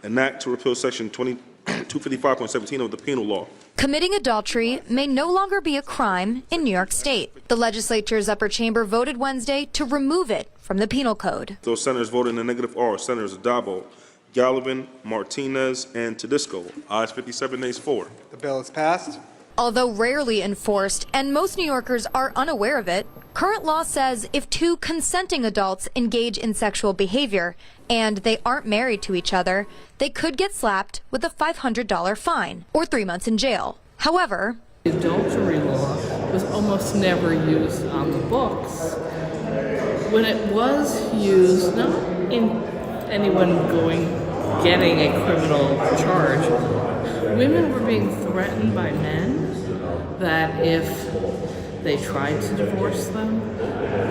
an act to repeal Section 255.17 of the penal law. Committing adultery may no longer be a crime in New York State. The legislature's upper chamber voted Wednesday to remove it from the penal code. Those senators voted in the negative are Senators Dabo, Gallivan, Martinez, and Tedisco. Ayes 57, nays 4. The bill is passed. Although rarely enforced, and most New Yorkers are unaware of it, current law says if two consenting adults engage in sexual behavior and they aren't married to each other, they could get slapped with a $500 fine or 3 months in jail. However, adultery law was almost never used on the books. When it was used, not in anyone getting a criminal charge, women were being threatened by men that if they tried to divorce them,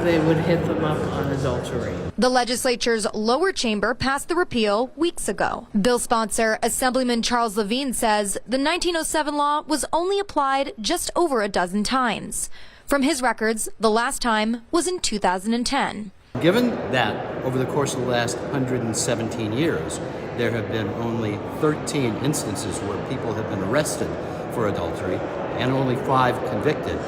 they would hit them up on adultery. The legislature's lower chamber passed the repeal weeks ago. Bill sponsor Assemblyman Charles Levine says the 1907 law was only applied just over a dozen times. From his records, the last time was in 2010. Given that over the course of the last 117 years, there have been only 13 instances where people have been arrested for adultery and only 5 convicted.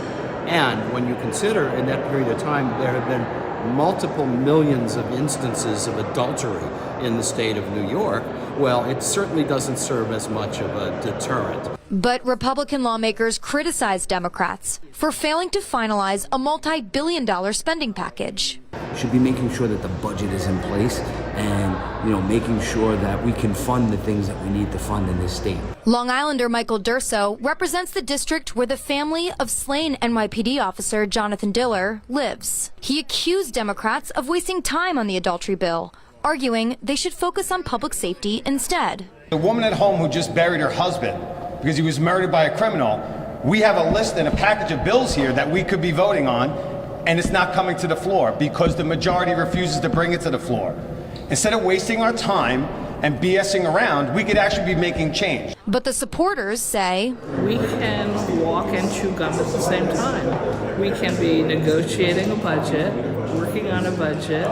And when you consider in that period of time, there have been multiple millions of instances of adultery in the state of New York, well, it certainly doesn't serve as much of a deterrent. But Republican lawmakers criticized Democrats for failing to finalize a multi-billion-dollar spending package. Should be making sure that the budget is in place and, making sure that we can fund the things that we need to fund in this state. Long Islander Michael Durso represents the district where the family of slain NYPD officer Jonathan Diller lives. He accused Democrats of wasting time on the adultery bill, arguing they should focus on public safety instead. The woman at home who just buried her husband because he was murdered by a criminal, we have a list and a package of bills here that we could be voting on, and it's not coming to the floor because the majority refuses to bring it to the floor. Instead of wasting our time and BSing around, we could actually be making change. But the supporters say we can walk and chew gum at the same time. We can be negotiating a budget, working on a budget,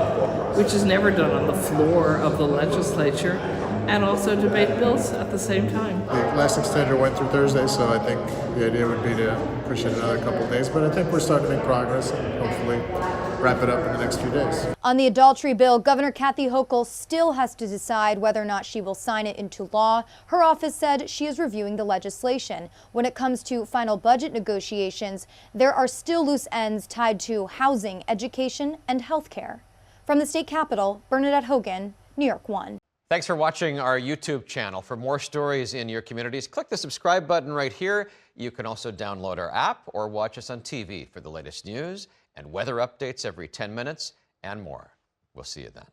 which is never done on the floor of the legislature, and also debate bills at the same time. The last extender went through Thursday, so I think the idea would be to push it another couple of days. But I think we're starting to make progress and hopefully wrap it up in the next few days. On the adultery bill, Governor Kathy Hochul still has to decide whether or not she will sign it into law. Her office said she is reviewing the legislation. When it comes to final budget negotiations, there are still loose ends tied to housing, education, and health care. From the state capitol, Bernadette Hogan, New York 1. Thanks for watching our YouTube channel. For more stories in your communities, click the subscribe button right here. You can also download our app or watch us on TV for the latest news and weather updates every 10 minutes and more. We'll see you then.